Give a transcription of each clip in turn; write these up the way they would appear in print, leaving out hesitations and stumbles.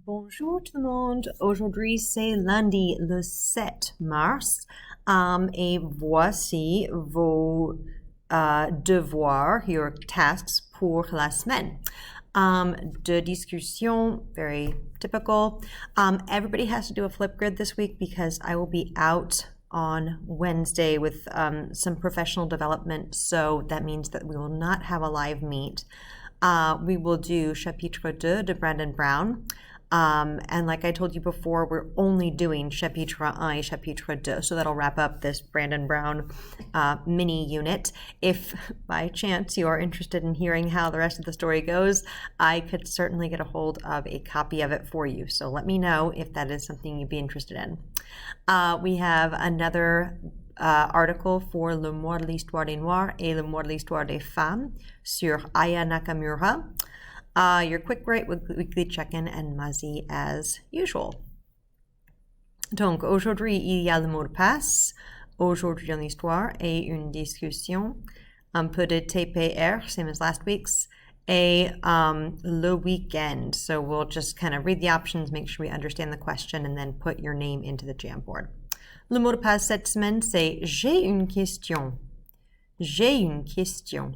Bonjour tout le monde. Aujourd'hui, c'est lundi le 7 mars et voici vos devoirs, your tasks pour la semaine. De discussion, very typical. Everybody has to do a Flipgrid this week because I will be out on Wednesday with some professional development, so that means that we will not have a live meet. We will do Chapitre 2 de Brandon Brown. And like I told you before, we're only doing Chapitre 1 et Chapitre 2, so that'll wrap up this Brandon Brown mini unit. If by chance you are interested in hearing how the rest of the story goes, I could certainly get a hold of a copy of it for you. So let me know if that is something you'd be interested in. We have another article for Le Mois de l'Histoire des Noirs et Le Mois de l'Histoire des Femmes sur Aya Nakamura. Your quick rate with weekly check-in and Mazi as usual. Donc, aujourd'hui, il y a le mot de passe. Aujourd'hui dans l'histoire et une discussion. Un peu de TPR, same as last week's. Et le weekend. So we'll just kind of read the options, make sure we understand the question, and then put your name into the Jamboard. Le mot de passe cette semaine, c'est j'ai une question. J'ai une question.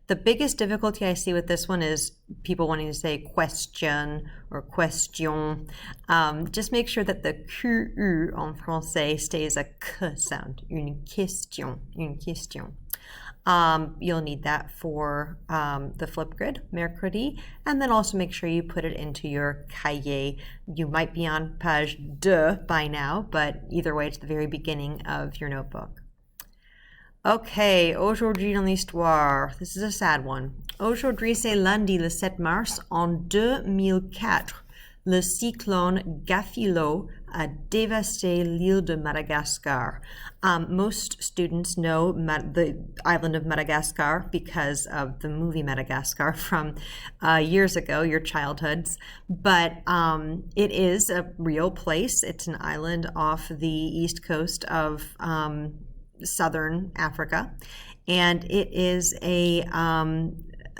The biggest difficulty I see with this one is people wanting to say question or question. Just make sure that the QU en français stays a K sound. Une question. Une question. You'll need that for the Flipgrid, mercredi, and then also make sure you put it into your cahier. You might be on page 2 by now, but either way, it's the very beginning of your notebook. Okay, aujourd'hui dans l'histoire. This is a sad one. Aujourd'hui, c'est lundi le 7 mars. En 2004, le cyclone Gafilo a dévasté l'île de Madagascar. Most students know the island of Madagascar because of the movie Madagascar from years ago, your childhoods. But it is a real place. It's an island off the east coast of southern Africa, and it is a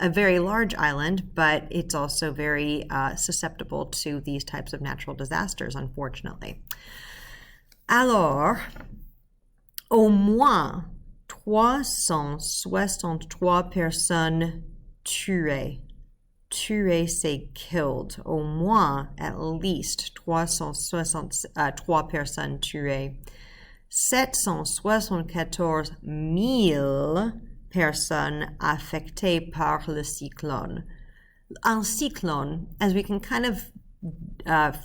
very large island, but it's also very susceptible to these types of natural disasters, unfortunately. Alors, au moins 363 personnes tuées. Tuées, c'est killed. Au moins, at least 363 personnes tuées. 774 000 personnes affectées par le cyclone. Un cyclone, as we can kind of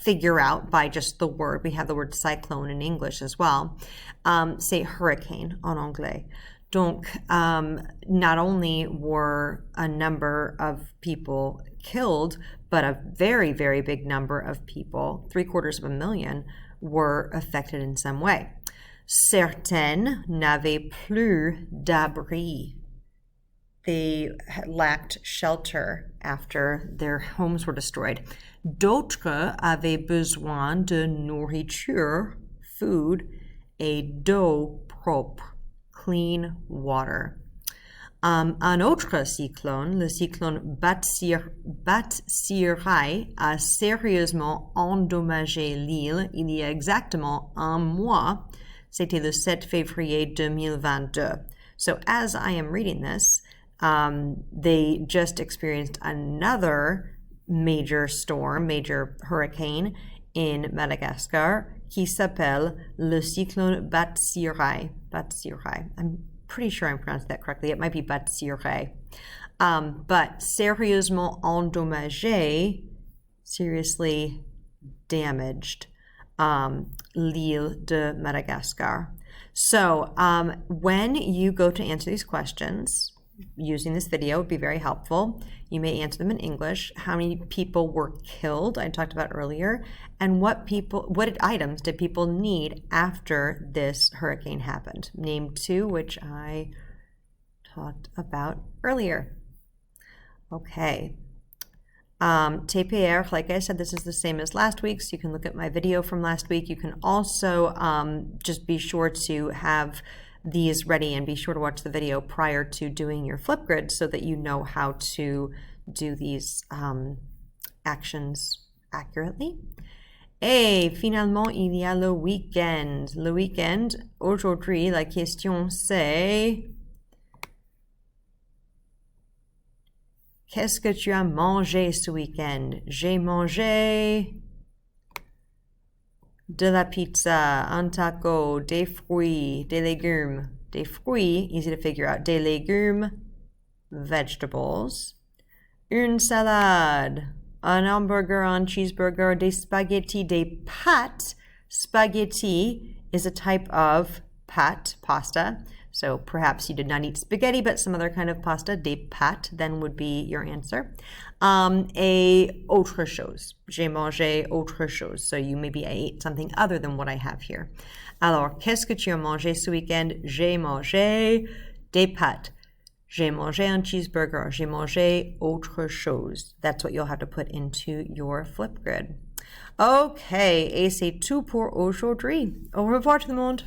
figure out by just the word, we have the word cyclone in English as well, say hurricane en anglais. Donc, not only were a number of people killed, but a very, very big number of people, 750,000, were affected in some way. Certaines n'avaient plus d'abri. They lacked shelter after their homes were destroyed. D'autres avaient besoin de nourriture, food, et d'eau propre, clean water. Un autre cyclone, le cyclone Batsirai, a sérieusement endommagé l'île il y a exactement un mois. C'était le 7 février 2022. So as I am reading this, they just experienced another major storm, major hurricane in Madagascar qui s'appelle le cyclone Batsirai. Batsirai. I'm pretty sure I'm pronouncing that correctly. It might be Batsirai. But sérieusement endommagé, seriously damaged. L'île de Madagascar. So when you go to answer these questions, using this video would be very helpful. You may answer them in English. How many people were killed, I talked about earlier, and what items did people need after this hurricane happened? Name 2, which I talked about earlier. Okay. TPR, like I said, this is the same as last week's. You can look at my video from last week. You can also just be sure to have these ready and be sure to watch the video prior to doing your Flipgrid so that you know how to do these actions accurately. Et finalement, il y a le week-end. Le week-end, aujourd'hui, la question c'est qu'est-ce que tu as mangé ce week-end? J'ai mangé de la pizza, un taco, des fruits, des légumes. Des fruits, easy to figure out. Des légumes, vegetables. Une salade, un hamburger, un cheeseburger, des spaghetti, des pâtes. Spaghetti is a type of pâte, pasta. So perhaps you did not eat spaghetti, but some other kind of pasta. Des pâtes then would be your answer. Et autre chose. J'ai mangé autre chose. So you maybe ate something other than what I have here. Alors, qu'est-ce que tu as mangé ce week-end? J'ai mangé des pâtes. J'ai mangé un cheeseburger. J'ai mangé autre chose. That's what you'll have to put into your Flipgrid. Okay, et c'est tout pour aujourd'hui. Au revoir tout le monde.